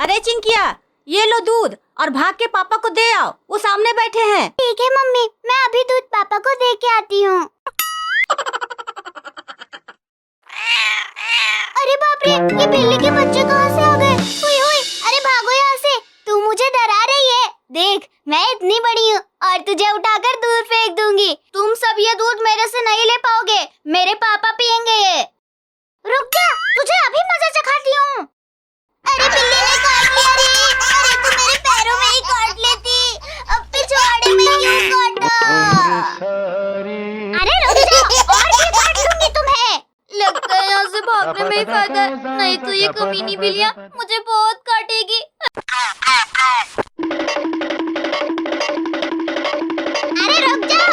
अरे चिंकिया, ये लो दूध और भाग के पापा को दे आओ, वो सामने बैठे हैं। ठीक है मम्मी, मैं अभी दूध पापा को दे के आती हूँ। अरे बाप रे, ये बिल्ली के बच्चे कहाँ से आ गए? हुई हुई, अरे भागो यहाँ से, तू मुझे डरा रही है। देख, मैं इतनी बड़ी हूँ और तुझे उठाकर दूर फेंक दूंगी। तुम सब ये दूध मेरे से नहीं ले पाओगे, मेरे पापा पियेंगे ये। रुक जा, तुझे अभी मजा चखाती हूँ। अरे बिल्ली ने काट लिया रे। अरे तू मेरे पैरों में ही काट लेती, अब पिछवाड़े में क्यों काटा? अरे रुक जा, और भी काट दूंगी तुम्हें। लगता है यहाँ से भागने में ही फायदा है, नहीं तो ये कमीनी बिल्लियाँ मुझे बहुत काटेगी। अरे रुक जा,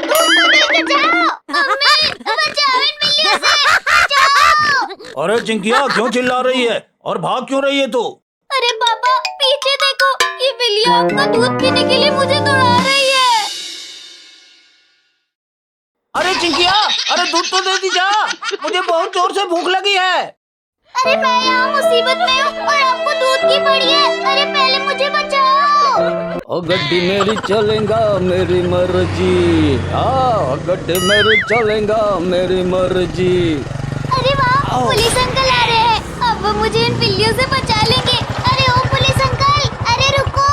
दूध तो लेके जाओ। अम्मी, बचाओ इन बिल्लियों से, बचाओ। अरे चिंकिया, क्यों चिल्ला रही है और भाग क्यों रही है तू? अरे पापा, पीछे देखो, ये बिल्लियाँ आपका दूध पीने के लिए मुझे दौड़ा रही है। अरे चिंकिया, अरे दूध तो दे दी जा, मुझे बहुत जोर से भूख लगी है। अरे मैं यहाँ मुसीबत में हूँ और आपको दूध की पड़ी है। अरे पहले मुझे बचाओ। ओ गड्डी मेरी चलेगा मेरी मर्जी, गड्डी मेरी चलेगा मेरी मर्जी। अरे वाह, पुलिस अंकल आ रहे हैं, अब वो मुझे इन बिल्लियों से बचा लेंगे। अरे ओ पुलिस अंकल, अरे रुको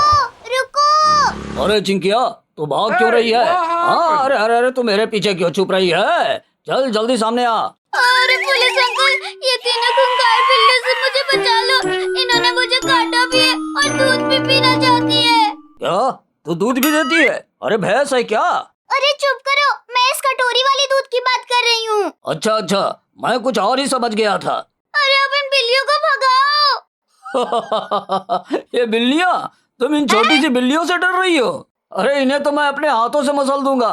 रुको। अरे चिंकिया, तू भाग क्यों रही है? हाँ, अरे अरे अरे, तू मेरे पीछे क्यों छुप रही है? चल जल्दी सामने आ। अरे पुलिस अंकल, ये तीनों खूंखार बिल्लियों से मुझे बचा लो, इन्होंने मुझे काटा भी है और दूध भी पीना चाहती है। क्या तू दूध भी देती है? अरे भैंस है क्या? अरे चुप करो, मैं इस कटोरी वाली दूध की बात कर रही हूँ। अच्छा अच्छा, मैं कुछ और ही समझ गया था। अरे अब इन बिल्लियों को भगाओ। ये बिल्लियाँ, तुम इन छोटी सी बिल्लियों से डर रही हो? अरे इन्हें तो मैं अपने हाथों से मसल दूंगा।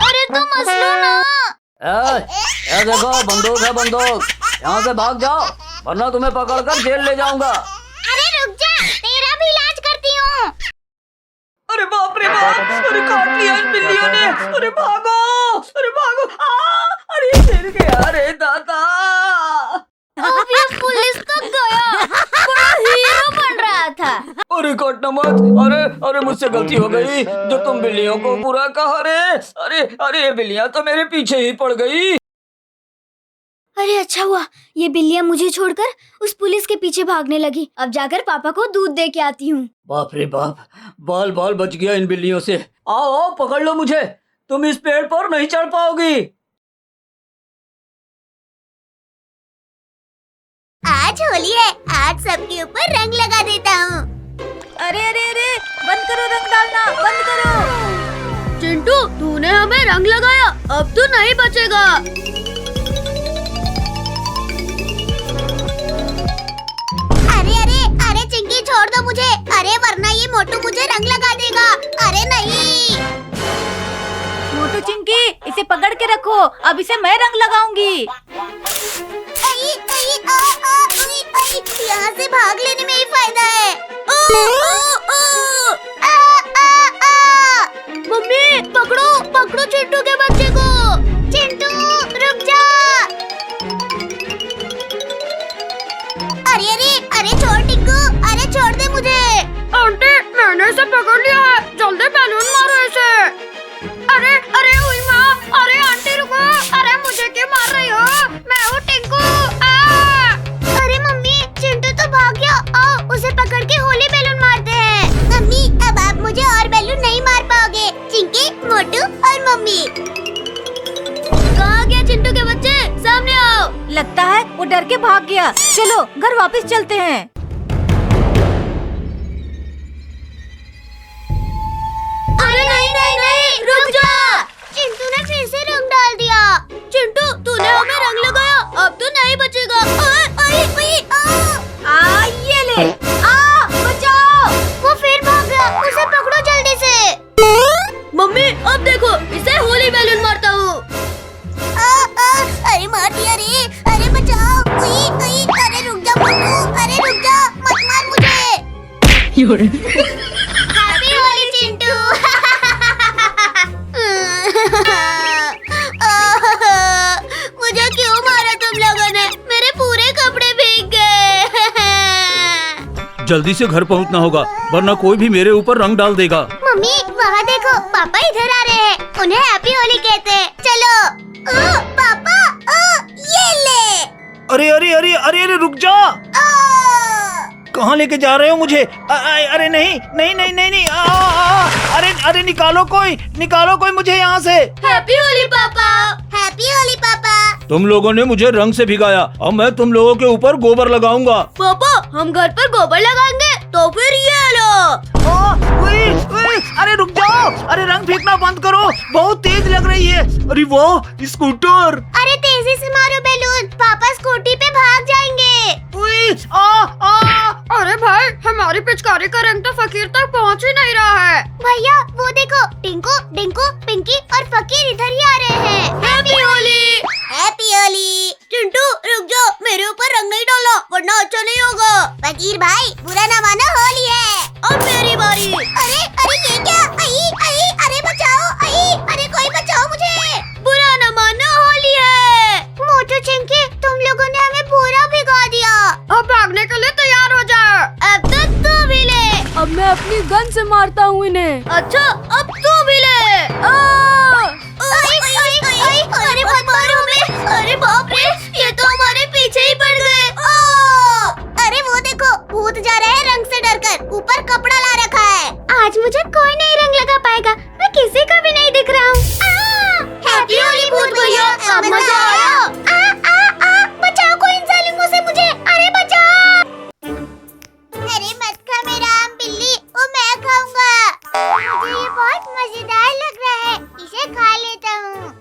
अरे तो मसलो ना। ए देखो, बंदूक है बंदूक, यहाँ से भाग जाओ वरना तुम्हें पकड़कर जेल ले जाऊंगा। अरे रुक जा, तेरा भी इलाज करती हूँ। अरे बाप रे बाप, अरे काट लिया इन बिल्लियों ने। अरे भागो, अरे भागो, अरे गिर गया, अरे दादा। अब ये पुलिस तक गया, बड़ा हीरो बन रहा था। अरे काटना मत, अरे अरे मुझसे गलती हो गई जो तुम बिल्लियों को बुरा कहा रे। अरे अरे ये बिल्लियाँ तो मेरे पीछे ही पड़ गई। अरे अच्छा हुआ, ये बिल्लियाँ मुझे छोड़कर उस पुलिस के पीछे भागने लगी। अब जाकर पापा को दूध दे के आती हूँ। बाप रे बाप, बाल बाल बच गया इन बिल्लियों से। आओ आओ, पकड़ लो मुझे, तुम इस पेड़ पर नहीं चढ़ पाओगी। आज होली है, आज सबके ऊपर रंग लगा देता हूँ। अरे अरे अरे, बंद करो रंग डालना, बंद करो। चिंटू, तूने हमें रंग लगाया, अब तू नहीं बचेगा। अरे अरे अरे चिंकी, छोड़ दो मुझे, अरे वरना ये मोटू मुझे रंग लगा देगा। अरे नहीं। मोटू चिंकी, इसे पकड़ के रखो, अब इसे मैं रंग लगाऊंगी। यहाँ से भाग लेने में ही फायदा है। मम्मी, पकड़ो पकड़ो चिंटू के बच्चे को। चिंटू रुक जा। अरे अरे अरे छोड़ टिक्कू, अरे छोड़ दे मुझे। आंटी, मैंने इसे पकड़ लिया है, जल्दी बैलून मारो इसे। अरे अरे हुई माँ, अरे आंटी रुको, अरे मुझे क्यों मार रही हो? मैं हूँ टिंकू। अरे मम्मी, चिंटू तो भाग गया, आओ उसे पकड़ के होली बैलून मारते हैं। मम्मी, अब आप मुझे और बैलून नहीं मार पाओगे। चिंकी, मोटू और मम्मी। कहाँ गया चिंटू के बच्चे? सामने आओ। लगता है वो डर के भाग गया, चलो घर वापस चलते हैं। अरे नहीं नहीं नहीं, रुक जा। चिंटू ने फिर से रंग डाल दिया। चिंटू, तूने हमें रंग लगाया, अब तो नहीं बचेगा। ये ले, बचाओ। वो फिर भाग गया, उसे पकड़ो जल्दी से। मम्मी, अब देखो, इसे होली बैलून मारता हूँ। अरे मार दिया रे, अरे बचाओ। अरे रुक जा मोटू, अरे रुक जा, मत मार मुझे। हैप्पी होली चिंटू। मुझे क्यों मारा तुम लोगों ने? मेरे पूरे कपड़े भीग गए। जल्दी से घर पहुंचना होगा, वरना कोई भी मेरे ऊपर रंग डाल देगा। मम्मी वहाँ देखो, पापा इधर आ रहे हैं। उन्हें हैप्पी होली कहते हैं। चलो। ओ, पापा, ये ले। अरे अरे अरे अरे अरे रुक जा, कहाँ लेके जा रहे हो मुझे? अरे नहीं नहीं नहीं नहीं नहीं, अरे अरे निकालो कोई मुझे यहाँ से। हैप्पी होली पापा। हैप्पी होली पापा। तुम लोगों ने मुझे रंग से भिगाया, अब मैं तुम लोगों के ऊपर गोबर लगाऊंगा। पापा हम घर पर गोबर लगाएंगे तो फिर ये लो। अरे रुक जाओ, अरे रंग फेंकना बंद करो, बहुत तेज लग रही है। अरे वाह स्कूटर। अरे तेजी से मारो बैलून, पापा स्कूटी पे भाग जाएंगे। अरे भाई, हमारी पिचकारी का रंग तो फकीर तक पहुंच ही नहीं रहा है। भैया वो देखो, टिंकू, डिंकू, पिंकी और फकीर इधर ही आ रहे हैं। हैप्पी होली। हैप्पी होली। चिंटू रुक जाओ, मेरे ऊपर रंग नहीं डालो वरना अच्छा नहीं होगा। फकीर भाई बुरा ना मानो, होली है। अब मेरी बारी। अरे अरे ये क्या? अरे बचाओ, अरे कोई बचाओ मुझे। बुरा ना मानो, होली है। मोटू चिंकी, तुम लोगों ने हमें पूरा भिगा दिया। अब भागने के लिए तैयार हो जाओ। अब तो तू भी ले। अब मैं अपनी गन से मारता हूँ इन्हें। अच्छा अब तू भी ले। अरे मत मारो हमें। अरे बाप रे, ये तो हमारे पीछे ही पड़ गए। अरे वो देखो, भूत जा रहे हैं रंग से डरकर, ऊपर कपड़ा ला रखा है। आज मुझे कोई नहीं रंग लगा पाएगा, मैं किसी का भी नहीं दिख रहा हूँ। हैप्पी होली भूत भैया, अब मजा आया। बचाओ कोई इन जालिमों से मुझे। अरे बचाओ। अरे मत खा मेरा आम बिल्ली, वो मैं खाऊंगा। मुझे ये बहुत मजेदार लग रहा है, इसे खा लेता हूँ।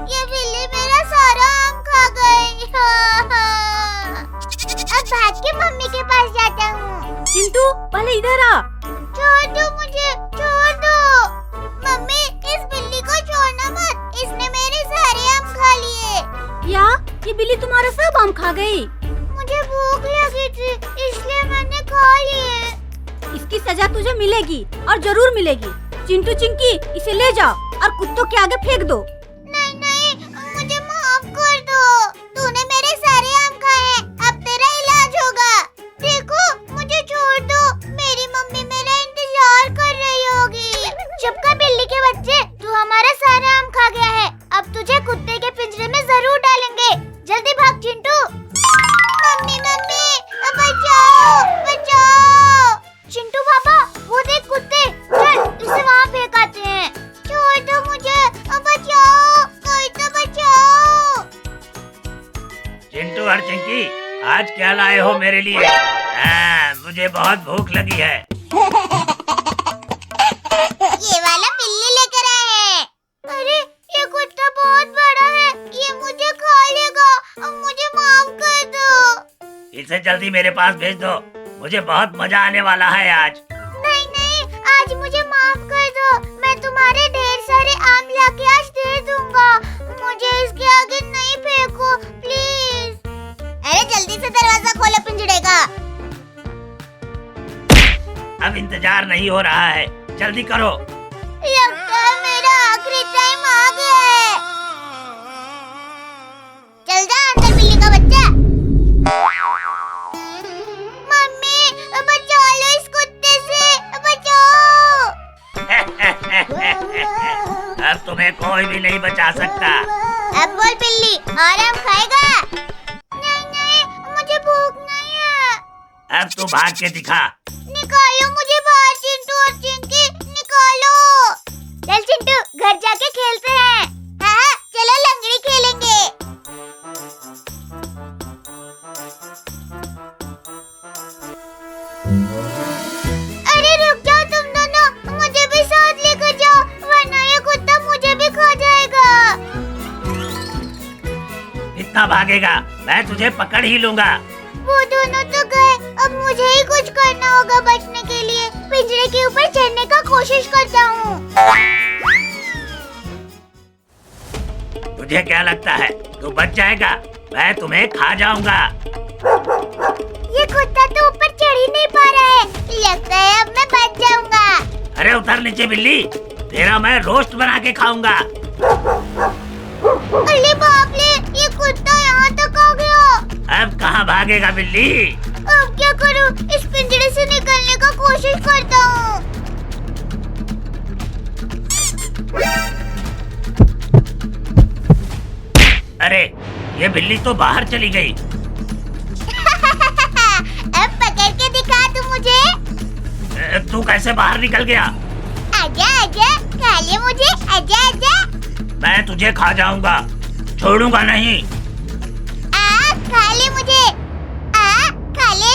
ये बिल्ली मेरा सारा आम खा गई। अब भाग के मम्मी के पास जाता हूँ। चिंटू पहले इधर आ। छोड़ दो मुझे, छोड़ दो। मम्मी इस बिल्ली को छोड़ना मत, इसने मेरे सारे आम खा लिए। क्या ये बिल्ली तुम्हारा सब आम खा गई? मुझे भूख लगी थी इसलिए मैंने खा लिए। इसकी सजा तुझे मिलेगी और जरूर मिलेगी। चिंटू चिंकी इसे ले जाओ और कुत्तों के आगे फेंक दो। नहीं नहीं, मुझे माफ कर दो। तूने मेरे सारे आम खाए हैं, अब तेरा इलाज होगा। देखो मुझे छोड़ दो, मेरी मम्मी मेरा इंतजार कर रही होगी। चुपका बिल्ली के बच्चे, तू हमारा सारा आम खा गया है, अब तुझे कुत्ते के पिंजरे में जरूर डालेंगे। जल्दी भाग चिंटू। मम्मी मम्मी बचाओ बचाओ। चिंटू पापा वो देख कुत्ते, चल इसे वहाँ फेंक आते हैं। छोड़ दो मुझे, बचाओ, कोई तो बचाओ। चिंटू और चिंकी, आज क्या लाए हो मेरे लिए? मुझे बहुत भूख लगी है। ये वाला बिल्ली लेकर आए हैं। अरे ये कुत्ता बहुत बड़ा है, ये मुझे खा लेगा, मुझे माफ कर दो। इसे जल्दी मेरे पास भेज दो, मुझे बहुत मजा आने वाला है आज। नहीं नहीं, आज मुझे माफ कर दो, मैं तुम्हारे ढेर सारे आम लाके आज दे दूंगा। मुझे इसके आगे नहीं फेंको प्लीज। अरे जल्दी से दरवाजा खोलो पिंजड़े का। अब इंतजार नहीं हो रहा है, जल्दी करो। लगता है मेरा आखिरी टाइम आ गया है। चल जा अंदर बिल्ली का बच्चा। मम्मी बचा लो इस कुत्ते से, बचाओ। अब तुम्हें कोई भी नहीं बचा सकता। अब बोल बिल्ली, आराम खाएगा? नहीं नहीं, मुझे भूख नहीं है। अब तू भाग के दिखा। निकालो मुझे बाहर चिंटू और चिंकी, निकालो। चल चिंटू घर जाके खेलते हैं। हाँ चलो लंगड़ी खेलेंगे। अरे रुक जाओ तुम दोनों, मुझे भी साथ लेकर जाओ, वरना ये कुत्ता मुझे भी खा जाएगा। इतना भागेगा, मैं तुझे पकड़ ही लूंगा। वो दोनों तो गए, अब मुझे ही कुछ करना होगा बचने के लिए। पिंजरे के ऊपर चढ़ने का कोशिश करता हूँ। तुझे क्या लगता है तू बच जाएगा? मैं तुम्हें खा जाऊंगा। ये कुत्ता तो ऊपर चढ़ ही नहीं पा रहा है, लगता है अब मैं बच जाऊंगा। अरे उतर नीचे बिल्ली, तेरा मैं रोस्ट बना के खाऊंगा। अरे बाप रे, ये कुत्ता यहाँ तक आ गया। अब कहाँ भागेगा बिल्ली। अब क्या करूं? इस पिंजरे से निकलने का कोशिश करता हूँ। अरे ये बिल्ली तो बाहर चली गई। अब पकड़ के दिखा तू मुझे। तू कैसे बाहर निकल गया? आजा आजा, खा ले मुझे, आजा आजा। मैं तुझे खा जाऊंगा, छोड़ूंगा नहीं। खा ले मुझे, खा ले।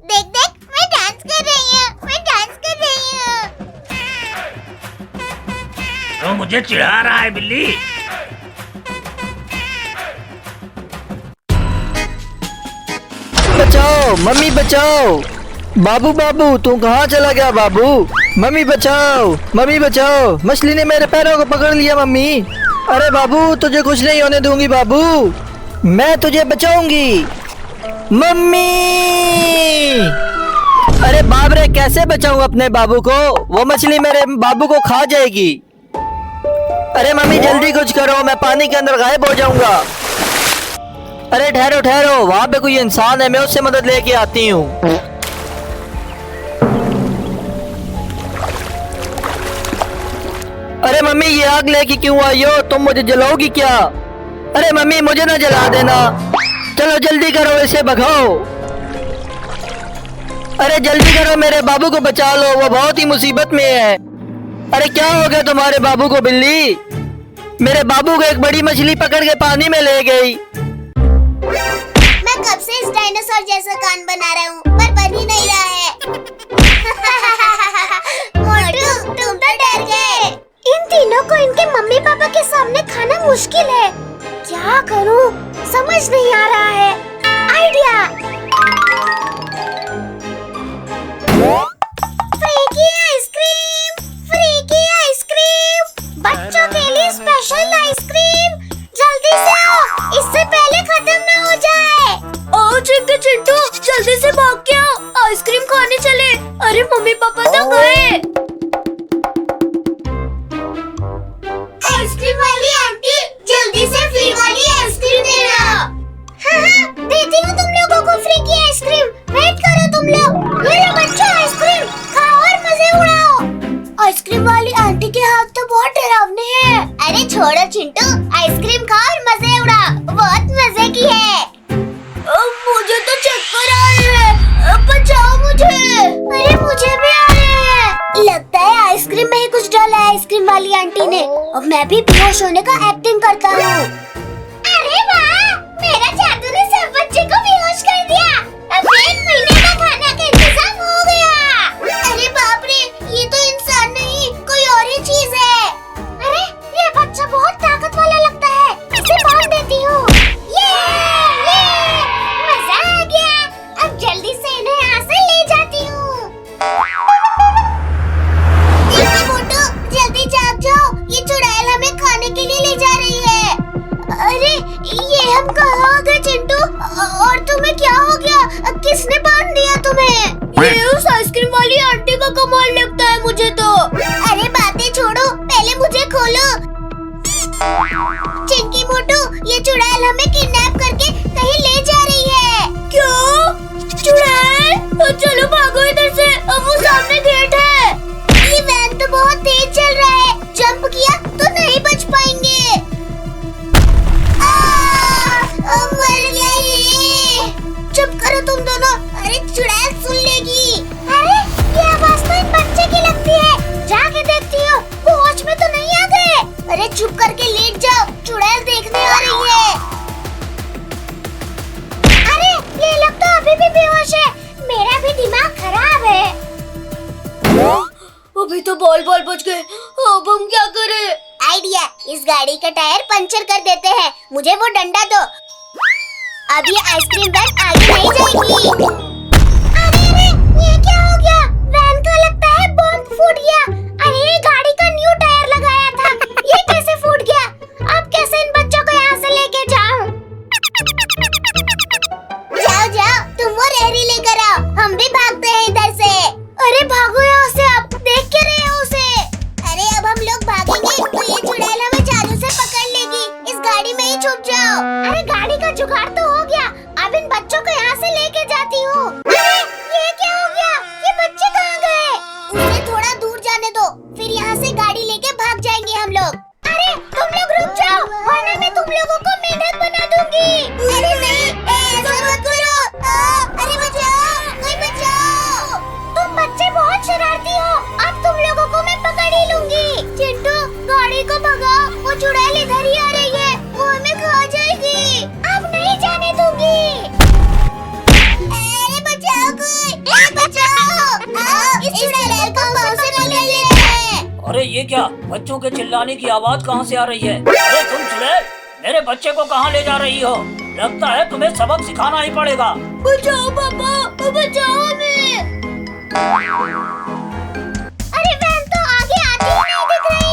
देख देख, मैं डांस कर रही हूँ, मैं डांस कर रही हूँ। तो मुझे चिढ़ा रहा है बिल्ली। बचाओ मम्मी बचाओ। बाबू बाबू तू कहाँ चला गया बाबू? मम्मी बचाओ, मम्मी बचाओ, मछली ने मेरे पैरों को पकड़ लिया मम्मी। अरे बाबू तुझे कुछ नहीं होने दूंगी बाबू, मैं तुझे बचाऊंगी मम्मी। अरे बाप रे, कैसे बचाऊं अपने बाबू को? वो मछली मेरे बाबू को खा जाएगी। अरे मम्मी जल्दी कुछ करो, मैं पानी के अंदर गायब हो जाऊंगा। अरे ठहरो ठहरो, वहाँ पे कोई इंसान है, मैं उससे मदद लेके आती हूँ। अरे मम्मी ये आग लेके क्यों आई हो? तुम मुझे जलाओगी क्या? अरे मम्मी मुझे ना जला देना, चलो जल्दी करो, इसे भगाओ। अरे जल्दी करो, मेरे बाबू को बचा लो, वो बहुत ही मुसीबत में है। अरे क्या हो गया तुम्हारे बाबू को बिल्ली? मेरे बाबू को एक बड़ी मछली पकड़ के पानी में ले गई। मैं कब से इस डायनासोर जैसा कान बना रहा हूँ, पर बन ही नहीं रहा है। मोटू तुम तो डर गए। इन तीनों को इनके मम्मी पापा के सामने खाना मुश्किल है। क्या करूँ समझ नहीं आ रहा है। आइडिया, फ्री की आइसक्रीम, फ्री की आइसक्रीम, बच्चों के लिए स्पेशल आइसक्रीम। जल्दी से आओ, इससे पहले खत्म ना हो जाए। ओ चिंटू, जल्दी से भाग के आओ, आइसक्रीम खाने चले। अरे मम्मी पापा तो गए। आइसक्रीम वाली आंटी, जल्दी से फ्री वाली आइसक्रीम देना। हाँ, देती हूँ तुम लोगों को फ्री की आइसक्रीम। वेट करो तुम लोग। ये लो बच्चों आइसक्रीम, खाओ और मजे उड़ाओ। आइसक्रीम वाली आंटी के हाथ तो बहुत डरावने हैं। अरे छोड़ो चिंटू, आइसक्रीम खाओ और मजे उड़ा, बहुत मजे की है। मुझे तो चक्कर आ रहे हैं, बचाओ मुझे। अरे मुझे भी आ रहे हैं। लगता है आइसक्रीम में ही कुछ डाला है आइसक्रीम वाली आंटी ने। अब मैं भी बेहोश होने का एक्टिंग करता हूँ। अरे वाह, मेरा जादू ने सब बच्चे को बेहोश कर दिया। अब 1 महीने का खाना का इंतजाम हो गया। अरे बाप रे, ये तो इंसान नहीं कोई और ही चीज है। अरे ये बच्चा बहुत ताकत वाला लगता है, इसे बांध देती हूँ। ये मजा आ गया। अब जल्दी से इन्हें यहाँ से ले जाती हूँ। मोटू जल्दी जाग जाओ, ये चुड़ैल हमें खाने के लिए ले जा रही है। अरे ये हम कहाँ आ गए चिंटू? और तुम्हें क्या हो गया? किसने बांध दिया तुम्हें? ये उस आइसक्रीम वाली आंटी का कमाल लगता है मुझे तो। अरे बातें छोड़ो, पहले मुझे खोलो। चिंकी मोटू, ये चुड़ैल हमें किडनैप करके कहीं ले जा रही है। क्या चुड़ैल? चलो भागो इधर से, अब वो सामने गेट है। ये वैन तो बहुत तेज चल रहा है, जंप किया तो नहीं बच पाएंगे। मर गई। चुप करो तुम दोनों, अरे चुड़ैल सुन लेगी। अरे ये आवाज तो इन बच्चे की लगती है, जाके देखती हूँ वो होश में तो नहीं आ गए। अरे चुप करके लेट जाओ, चुड़ैल देखने आ रही है। अरे ये लोग तो अभी भी बेहोश है, मेरा भी दिमाग खराब है। अभी तो बॉल बच गए, अब हम क्या करें? आइडिया, इस गाड़ी का टायर पंचर कर देते हैं। मुझे वो डंडा दो, अब ये आइसक्रीम वैन आगे नहीं जाएगी। अरे ये क्या हो गया? वैन का लगता है बॉम्ब फूट गया। अरे गाड़ी का न्यू टायर लगाया था, ये कैसे फूट गया? अब कैसे इन बच्चों को यहाँ से लेके जाऊं? जाओ तुम वो रेहड़ी लेकर आओ, हम भी भागते हैं इधर से। अरे भागो यहाँ से, आप देख के रहे हो उसे। अरे अब हम लोग भागेंगे तो ये चुड़ैल हमें जादू से पकड़ लेगी। इस गाड़ी में ही छुप जाओ। अरे गाड़ी का जुगाड़ तो हो गया, अब इन बच्चों क्या? बच्चों के चिल्लाने की आवाज कहाँ से आ रही है? अरे तुम चुड़ैल, मेरे बच्चे को कहाँ ले जा रही हो? लगता है तुम्हें सबक सिखाना ही पड़ेगा। बचाओ पापा, बचाओ हमें। अरे वैन तो आगे आती ही नहीं दिख रही।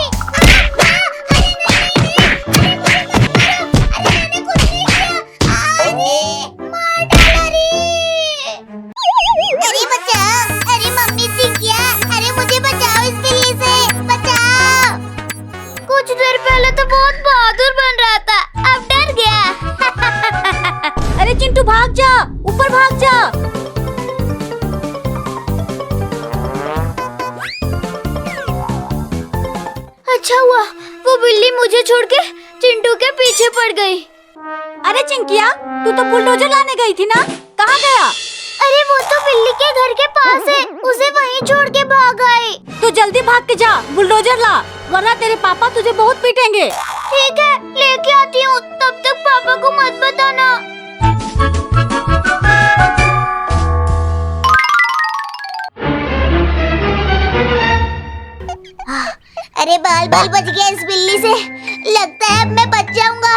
अरे मैंने कुछ नहीं किया। मार डाला रे। अरे बचाओ, अरे मम्मी चिंकिया, अरे मुझे बचाओ इस बिल्ली से, बचाओ। कुछ देर पहले तो बहुत बहादुर बन रहा था, अब डर गया। अरे चिंटू भाग जा, ऊपर भाग जा। अच्छा हुआ वो बिल्ली मुझे छोड़ के चिंटू के पीछे पड़ गई। अरे चिंकिया, तू तो बुलडोजर लाने गई थी ना, कहाँ गया? अरे वो तो बिल्ली के घर के पास है, उसे वहीं छोड़ के भाग गई। तू जल्दी भाग के जा, बुलडोजर ला, वरना तेरे पापा तुझे बहुत पीटेंगे। ठीक है, लेके आती हूँ, तब तक पापा को मत बताना। अरे बाल बाल बच गया इस बिल्ली से, लगता है अब मैं बच जाऊंगा।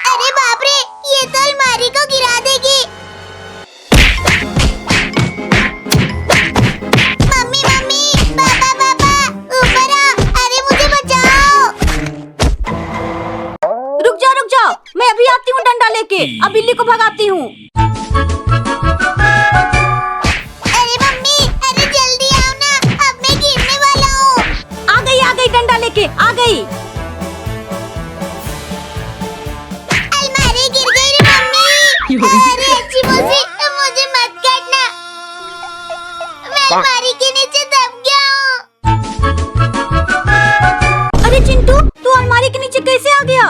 अरे बाप रे, ये तो अलमारी को गिरा देगी। मम्मी मम्मी, पापा पापा, ऊपर आ, अरे मुझे बचाओ। रुक जा, मैं अभी आती हूँ डंडा लेके, अब बिल्ली को भगाती हूँ। अरे मम्मी, अरे जल्दी आओ ना, अब मैं गिरने वाला हूँ। आ गई डंडा लेके, आ गई। अलमारी गिर गई रे मम्मी। अरे अच्छी मौसी, मुझे मत काटना, मैं अलमारी के नीचे दब गया हूँ। अरे चिंटू, तू अलमारी के नीचे कैसे आ गया?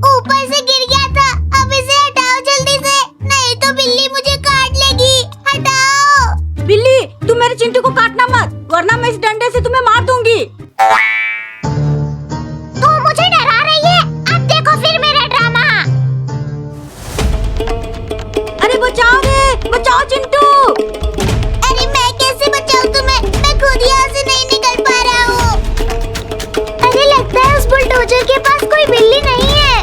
ऊपर से गिर गया था, अब इसे हटाओ जल्दी से, नहीं तो बिल्ली मुझे काट लेगी। हटाओ। बिल्ली, तू मेरे चिंटू को काटना मत, वरना मैं इस डंडे से तुम्हें मार दूंगी। तू मुझे डरा रही है, अब देखो फिर मेरा ड्रामा। अरे बचाओ रे, बचाओ चिंटू। अरे मैं कैसे बचाऊं तुम्हें, मैं खुद यहाँ से नहीं निकल पा रहा हूँ। अरे लगता है उस बुलडोजर के पास कोई बिल्ली नहीं है।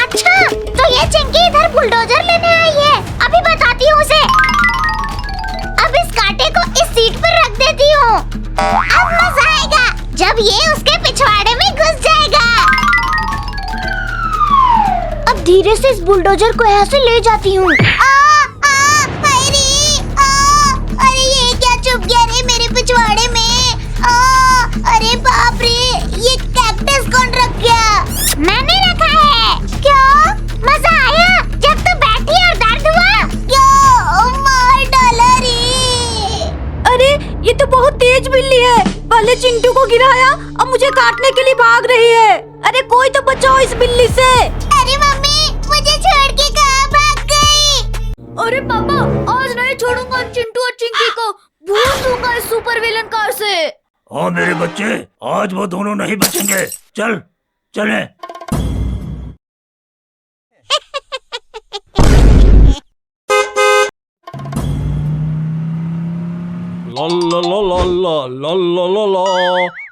अच्छा, तो ये चिंकी इधर बुलडोजर लेने आई है, अभी बताती हूँ उसे। अब इस कांटे को इस सीट पर रख देती हूँ, अब मजा आएगा जब ये उसके पिछवाड़े में घुस जाएगा। अब धीरे से इस बुलडोजर को यहाँ से ले जाती हूँ। अरे ये क्या चुप गया रे मेरे पिछवाड़े में। अरे बाप रे, ये कैक्टस कौन रख गया? मैंने रखा है। क्या मजा आया जब तू बैठी और दर्द हुआ? क्यों मार डाला रे? अरे ये तो बहुत तेज बिल्ली है, पहले चिंटू को गिराया, अब मुझे काटने के लिए भाग रही है। अरे कोई तो बचाओ इस बिल्ली से। अरे मम्मी, मुझे छोड़ के कहाँ भाग गई? अरे पापा, आज नहीं छोड़ूंगा चिंटू और चिंकी को, भूल दूंगा इस सुपर विलन कार से। हाँ मेरे बच्चे, आज वो दोनों नहीं बचेंगे। चल चलें। ला ला ला ला ला ला ला ला ला,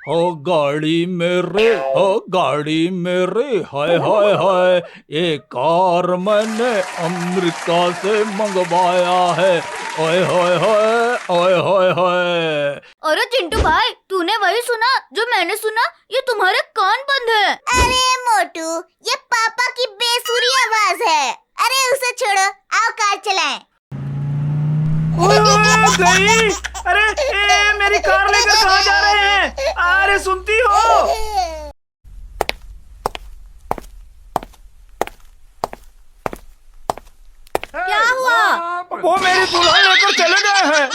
हो गाड़ी मेरे, हो गाड़ी मेरे, हाय हाय हाय, ये कार मैंने अमेरिका से मंगवाया है, ओए होए होए, ओए होए होए। अरे चिंटू भाई, तूने वही सुना जो मैंने सुना? ये तुम्हारे कान बंद है। अरे मोटू, ये पापा की बेसुरी आवाज है। अरे उसे छोड़ो, आओ कार चलाएं। गई। अरे मेरी कार लेकर कहाँ जा रहे हैं? अरे सुनती हो? क्या हुआ? वो मेरी दुल्हन लेकर चले गए हैं।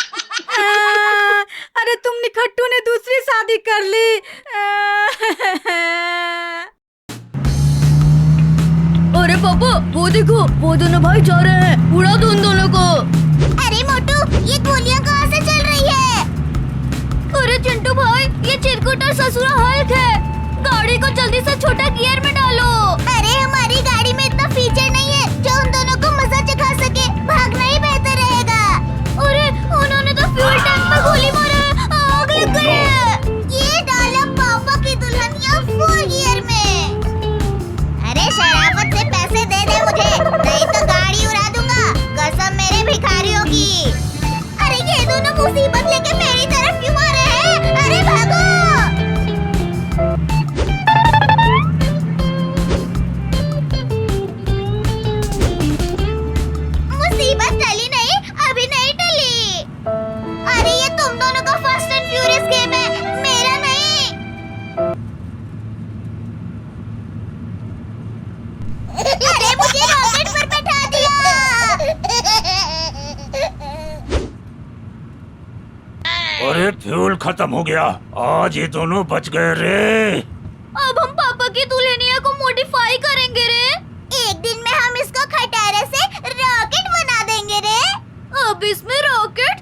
अरे तुम निखट्टू ने दूसरी शादी कर ली। अरे पापा, वो देखो, वो दोनों भाई जा रहे हैं, उड़ा दो उन दोनों को। अरे मोटू, ये गोलियां कहाँ से चल रही है? अरे चिंटू भाई, ये चिरकुट और ससुरा हल्क है, गाड़ी को जल्दी से छोटा गियर में डालो। अरे हमारी गाड़ी में इतना फीचर नहीं है जो उन दोनों को मजा अरे फ्यूल खत्म हो गया, आज ये दोनों बच गए रे। अब हम पापा की दुल्हनिया को मॉडिफाई करेंगे रे। एक दिन में हम इसको खटारे से रॉकेट बना देंगे रे। अब इसमें रॉकेट